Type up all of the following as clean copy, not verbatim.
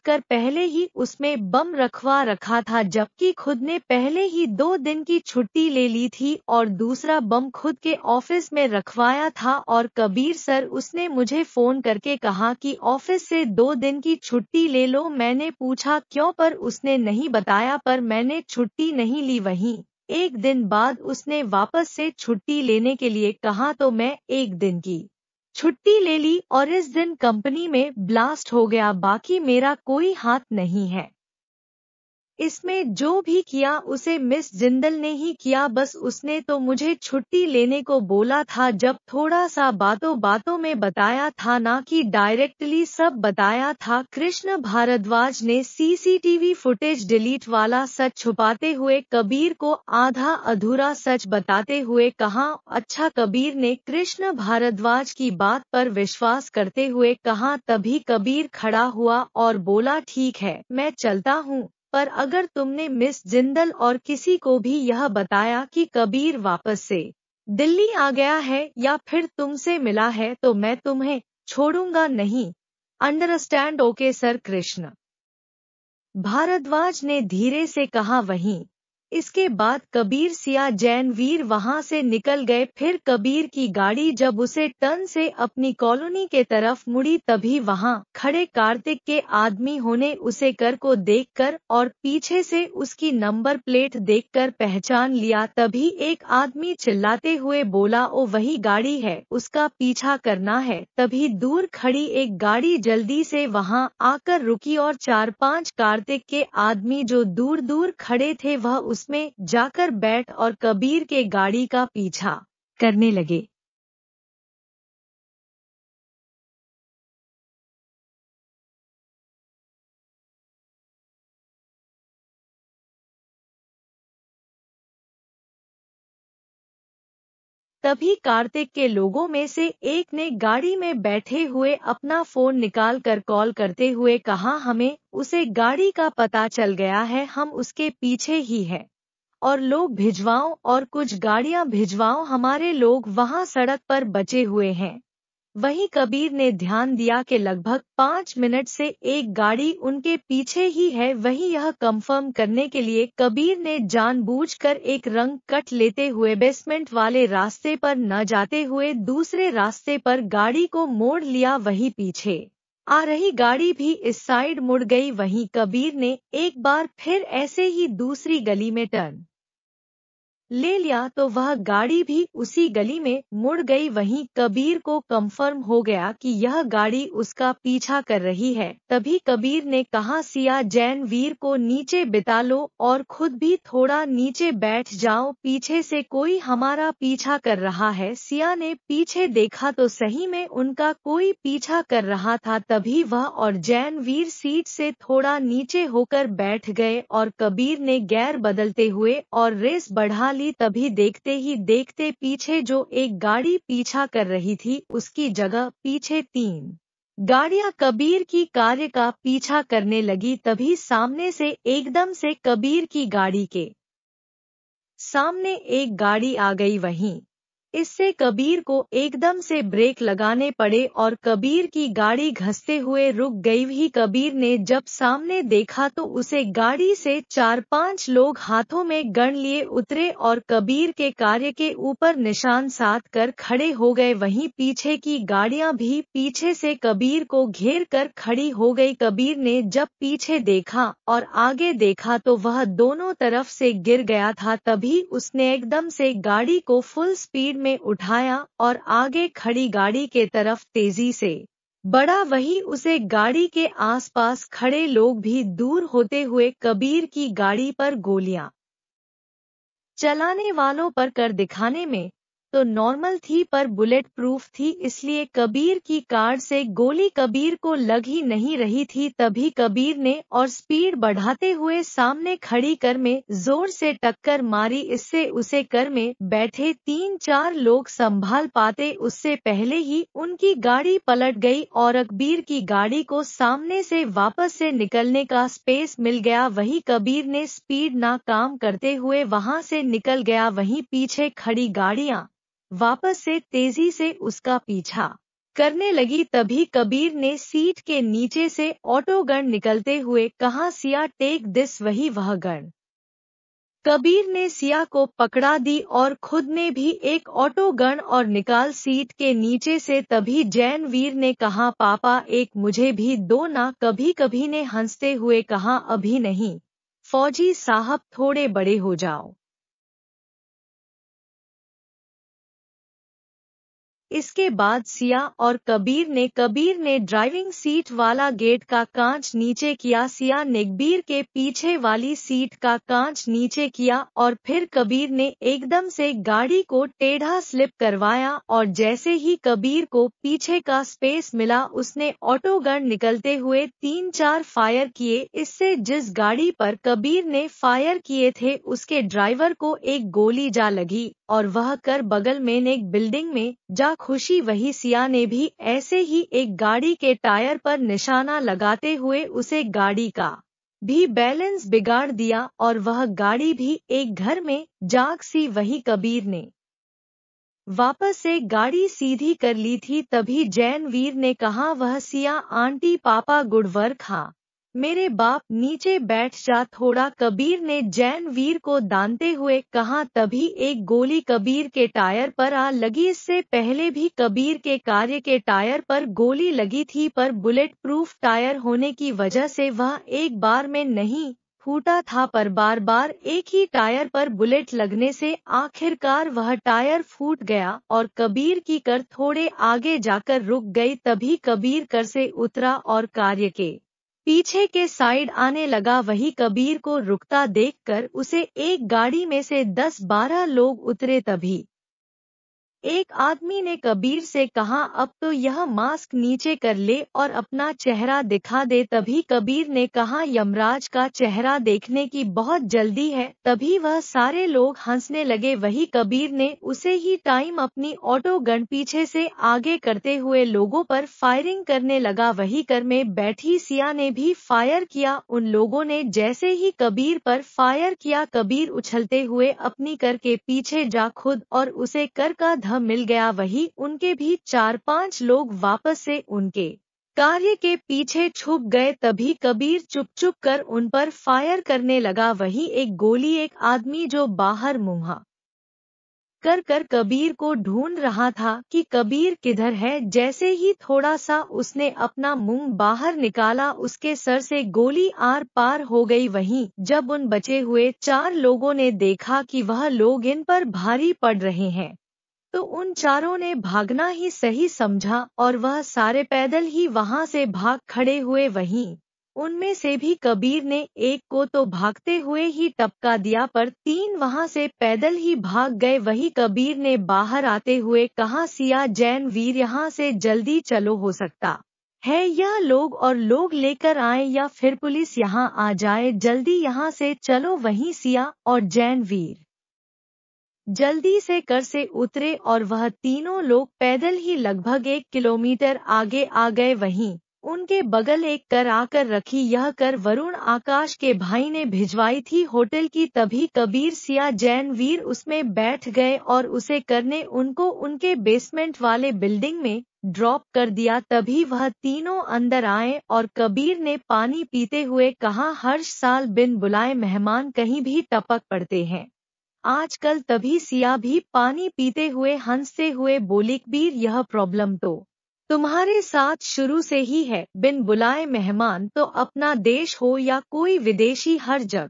कर पहले ही उसमें बम रखवा रखा था, जबकि खुद ने पहले ही 2 दिन की छुट्टी ले ली थी और दूसरा बम खुद के ऑफिस में रखवाया था। और कबीर सर, उसने मुझे फोन करके कहा कि ऑफिस से 2 दिन की छुट्टी ले लो। मैंने पूछा क्यों, पर उसने नहीं बताया, पर मैंने छुट्टी नहीं ली। वहीं 1 दिन बाद उसने वापस से छुट्टी लेने के लिए कहा तो मैं 1 दिन की छुट्टी ले ली और इस दिन कंपनी में ब्लास्ट हो गया। बाकी मेरा कोई हाथ नहीं है इसमें। जो भी किया उसे मिस जिंदल ने ही किया, बस उसने तो मुझे छुट्टी लेने को बोला था। जब थोड़ा सा बातों बातों में बताया था, ना कि डायरेक्टली सब बताया था। कृष्ण भारद्वाज ने सीसीटीवी फुटेज डिलीट वाला सच छुपाते हुए कबीर को आधा अधूरा सच बताते हुए कहा। अच्छा, कबीर ने कृष्ण भारद्वाज की बात पर विश्वास करते हुए कहा। तभी कबीर खड़ा हुआ और बोला, ठीक है, मैं चलता हूँ, पर अगर तुमने मिस जिंदल और किसी को भी यह बताया कि कबीर वापस से दिल्ली आ गया है या फिर तुमसे मिला है, तो मैं तुम्हें छोड़ूंगा नहीं। Understand? Okay sir, Krishna Bharadwaj ने धीरे से कहा। वहीं इसके बाद कबीर सिया जैनवीर वहां से निकल गए। फिर कबीर की गाड़ी जब उसे टर्न से अपनी कॉलोनी के तरफ मुड़ी, तभी वहां खड़े कार्तिक के आदमी होने उसे कर को देखकर और पीछे से उसकी नंबर प्लेट देखकर पहचान लिया। तभी एक आदमी चिल्लाते हुए बोला, ओ वही गाड़ी है, उसका पीछा करना है। तभी दूर खड़ी एक गाड़ी जल्दी से वहां आकर रुकी और 4-5 कार्तिक के आदमी जो दूर दूर खड़े थे वह उसमें जाकर बैठ और कबीर के गाड़ी का पीछा करने लगे। तभी कार्तिक के लोगों में से एक ने गाड़ी में बैठे हुए अपना फोन निकाल कर कॉल करते हुए कहा, हमें उसे गाड़ी का पता चल गया है, हम उसके पीछे ही हैं और लोग भिजवाओ और कुछ गाड़ियां भिजवाओ, हमारे लोग वहां सड़क पर बचे हुए हैं। वहीं कबीर ने ध्यान दिया कि लगभग 5 मिनट से एक गाड़ी उनके पीछे ही है। वहीं यह कंफर्म करने के लिए कबीर ने जानबूझकर एक रंग कट लेते हुए बेसमेंट वाले रास्ते पर न जाते हुए दूसरे रास्ते पर गाड़ी को मोड़ लिया। वहीं पीछे आ रही गाड़ी भी इस साइड मुड़ गई। वहीं कबीर ने एक बार फिर ऐसे ही दूसरी गली में टर्न ले लिया तो वह गाड़ी भी उसी गली में मुड़ गई। वहीं कबीर को कंफर्म हो गया कि यह गाड़ी उसका पीछा कर रही है। तभी कबीर ने कहा, सिया जैनवीर को नीचे बिता लो और खुद भी थोड़ा नीचे बैठ जाओ, पीछे से कोई हमारा पीछा कर रहा है। सिया ने पीछे देखा तो सही में उनका कोई पीछा कर रहा था। तभी वह और जैनवीर सीट से थोड़ा नीचे होकर बैठ गए और कबीर ने गियर बदलते हुए और रेस बढ़ा ली। तभी देखते ही देखते पीछे जो एक गाड़ी पीछा कर रही थी उसकी जगह पीछे 3 गाड़ियां कबीर की कार का पीछा करने लगी। तभी सामने से एकदम से कबीर की गाड़ी के सामने एक गाड़ी आ गई। वहीं इससे कबीर को एकदम से ब्रेक लगाने पड़े और कबीर की गाड़ी घसते हुए रुक गई। ही कबीर ने जब सामने देखा तो उसे गाड़ी से 4-5 लोग हाथों में गन लिए उतरे और कबीर के कार्य के ऊपर निशान साध कर खड़े हो गए। वहीं पीछे की गाड़ियां भी पीछे से कबीर को घेर कर खड़ी हो गई। कबीर ने जब पीछे देखा और आगे देखा तो वह दोनों तरफ से गिर गया था। तभी उसने एकदम से गाड़ी को फुल स्पीड में उठाया और आगे खड़ी गाड़ी के तरफ तेजी से बढ़ा। वही उसे गाड़ी के आसपास खड़े लोग भी दूर होते हुए कबीर की गाड़ी पर गोलियां चलाने वालों पर कर दिखाने में तो नॉर्मल थी, पर बुलेट प्रूफ थी, इसलिए कबीर की कार से गोली कबीर को लग ही नहीं रही थी। तभी कबीर ने और स्पीड बढ़ाते हुए सामने खड़ी कार में जोर से टक्कर मारी। इससे उसे कार में बैठे 3-4 लोग संभाल पाते उससे पहले ही उनकी गाड़ी पलट गई और कबीर की गाड़ी को सामने से वापस से निकलने का स्पेस मिल गया। वही कबीर ने स्पीड ना काम करते हुए वहां से निकल गया। वहीं पीछे खड़ी गाड़ियां वापस से तेजी से उसका पीछा करने लगी तभी कबीर ने सीट के नीचे से ऑटो गन निकलते हुए कहा, सिया टेक दिस। वही वह गन कबीर ने सिया को पकड़ा दी और खुद ने भी एक ऑटो गन और निकाल सीट के नीचे से। तभी जैन वीर ने कहा, पापा एक मुझे भी दो ना। कभी कभी ने हंसते हुए कहा, अभी नहीं फौजी साहब, थोड़े बड़े हो जाओ। इसके बाद सिया और कबीर ने ड्राइविंग सीट वाला गेट का कांच नीचे किया। सिया ने कबीर के पीछे वाली सीट का कांच नीचे किया और फिर कबीर ने एकदम से गाड़ी को टेढ़ा स्लिप करवाया और जैसे ही कबीर को पीछे का स्पेस मिला उसने ऑटो गन निकलते हुए 3-4 फायर किए। इससे जिस गाड़ी पर कबीर ने फायर किए थे उसके ड्राइवर को एक गोली जा लगी और वह कर बगल में एक बिल्डिंग में जा खुशी। वही सिया ने भी ऐसे ही एक गाड़ी के टायर पर निशाना लगाते हुए उसे गाड़ी का भी बैलेंस बिगाड़ दिया और वह गाड़ी भी एक घर में जाग सी। वही कबीर ने वापस से गाड़ी सीधी कर ली थी। तभी जैन वीर ने कहा, वह सिया आंटी पापा गुड वर्क। हाँ मेरे बाप, नीचे बैठ जा थोड़ा, कबीर ने जैन वीर को दानते हुए कहा। तभी एक गोली कबीर के टायर पर आ लगी। इससे पहले भी कबीर के कार्य के टायर पर गोली लगी थी, पर बुलेट प्रूफ टायर होने की वजह से वह एक बार में नहीं फूटा था, पर बार बार एक ही टायर पर बुलेट लगने से आखिरकार वह टायर फूट गया और कबीर की कर थोड़े आगे जाकर रुक गई। तभी कबीर कर से उतरा और कार्य के पीछे के साइड आने लगा। वही कबीर को रुकता देखकर उसे एक गाड़ी में से 10-12 लोग उतरे। तभी एक आदमी ने कबीर से कहा, अब तो यह मास्क नीचे कर ले और अपना चेहरा दिखा दे। तभी कबीर ने कहा, यमराज का चेहरा देखने की बहुत जल्दी है। तभी वह सारे लोग हंसने लगे। वही कबीर ने उसे ही टाइम अपनी ऑटो गन पीछे से आगे करते हुए लोगों पर फायरिंग करने लगा। वही कर में बैठी सिया ने भी फायर किया। उन लोगों ने जैसे ही कबीर पर फायर किया, कबीर उछलते हुए अपनी कर के पीछे जा खुद और उसे कर का मिल गया। वही उनके भी 4-5 लोग वापस से उनके कार्य के पीछे छुप गए। तभी कबीर चुप चुप कर उन पर फायर करने लगा। वही एक गोली एक आदमी जो बाहर मुंह कर कबीर को ढूंढ रहा था कि कबीर किधर है। जैसे ही थोड़ा सा उसने अपना मुंह बाहर निकाला, उसके सर से गोली आर पार हो गई। वहीं जब उन बचे हुए 4 लोगों ने देखा कि वह लोग इन पर भारी पड़ रहे हैं तो उन चारों ने भागना ही सही समझा और वह सारे पैदल ही वहां से भाग खड़े हुए। वहीं उनमें से भी कबीर ने एक को तो भागते हुए ही टपका दिया, पर 3 वहां से पैदल ही भाग गए। वही कबीर ने बाहर आते हुए कहा, सिया जैन वीर यहाँ से जल्दी चलो, हो सकता है यह लोग और लोग लेकर आए या फिर पुलिस यहाँ आ जाए, जल्दी यहाँ से चलो। वहीं सिया और जैन वीर जल्दी से कर से उतरे और वह तीनों लोग पैदल ही लगभग 1 किलोमीटर आगे आ गए। वहीं उनके बगल एक कर आकर रखी। यह कर वरुण आकाश के भाई ने भिजवाई थी होटल की। तभी कबीर सिया जैन वीर उसमें बैठ गए और उसे कर ने उनको उनके बेसमेंट वाले बिल्डिंग में ड्रॉप कर दिया। तभी वह तीनों अंदर आए और कबीर ने पानी पीते हुए कहा, हर साल बिन बुलाए मेहमान कहीं भी टपक पड़ते हैं आजकल। तभी सिया भी पानी पीते हुए हंसते हुए बोली, कबीर यह प्रॉब्लम तो तुम्हारे साथ शुरू से ही है, बिन बुलाए मेहमान तो अपना देश हो या कोई विदेशी, हर जगह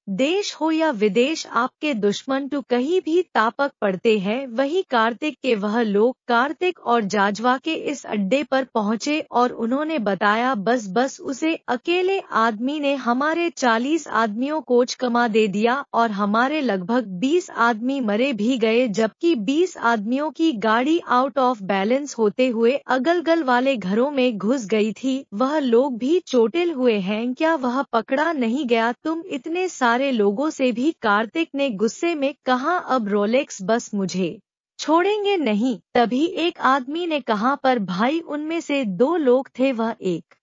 देश हो या विदेश आपके दुश्मन तो कहीं भी तापक पड़ते हैं। वही कार्तिक के वह लोग कार्तिक और जाजवा के इस अड्डे पर पहुंचे और उन्होंने बताया, बस उसे अकेले आदमी ने हमारे 40 आदमियों को चकमा दे दिया और हमारे लगभग 20 आदमी मरे भी गए, जबकि 20 आदमियों की गाड़ी आउट ऑफ बैलेंस होते हुए अगल-गल वाले घरों में घुस गई थी। वह लोग भी चोटिल हुए हैं, क्या वह पकड़ा नहीं गया तुम इतने सारे लोगों से भी? कार्तिक ने गुस्से में कहा, अब रोलेक्स बस मुझे छोड़ेंगे नहीं। तभी एक आदमी ने कहा, पर भाई उनमें से 2 लोग थे, वह एक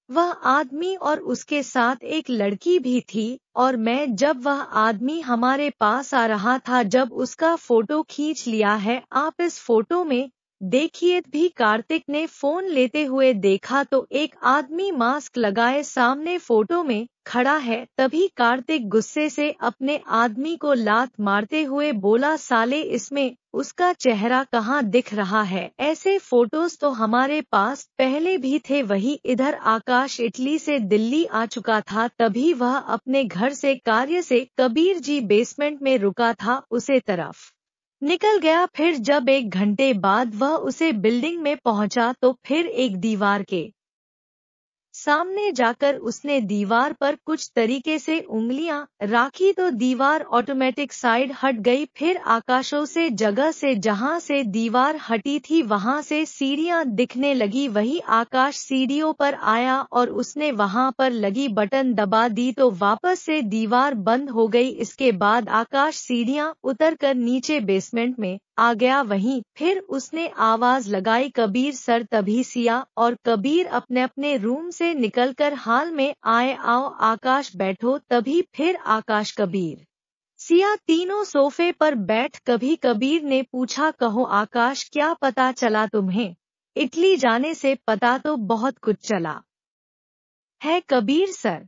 वह आदमी और उसके साथ एक लड़की भी थी, और मैं जब वह आदमी हमारे पास आ रहा था जब उसका फोटो खींच लिया है आप इस फोटो में देखिए भी। कार्तिक ने फोन लेते हुए देखा तो एक आदमी मास्क लगाए सामने फोटो में खड़ा है। तभी कार्तिक गुस्से से अपने आदमी को लात मारते हुए बोला, साले इसमें उसका चेहरा कहाँ दिख रहा है। ऐसे फोटोज तो हमारे पास पहले भी थे। वही इधर आकाश इटली से दिल्ली आ चुका था, तभी वह अपने घर से कार्य से कबीर जी बेसमेंट में रुका था, उसे तरफ निकल गया। फिर जब 1 घंटे बाद वह उसे बिल्डिंग में पहुंचा तो फिर एक दीवार के सामने जाकर उसने दीवार पर कुछ तरीके से उंगलियां राखी तो दीवार ऑटोमेटिक साइड हट गई। फिर आकाशों से जगह से जहां से दीवार हटी थी वहां से सीढ़ियां दिखने लगी। वही आकाश सीढ़ियों पर आया और उसने वहां पर लगी बटन दबा दी तो वापस से दीवार बंद हो गई। इसके बाद आकाश सीढ़ियां उतरकर नीचे बेसमेंट में आ गया। वहीं फिर उसने आवाज लगाई, कबीर सर। तभी सिया और कबीर अपने अपने रूम से निकलकर हाल में आए, आओ आकाश बैठो। तभी फिर आकाश कबीर सिया तीनों सोफे पर बैठ। कभी कबीर ने पूछा, कहो आकाश क्या पता चला तुम्हें? इटली जाने से पता तो बहुत कुछ चला है कबीर सर।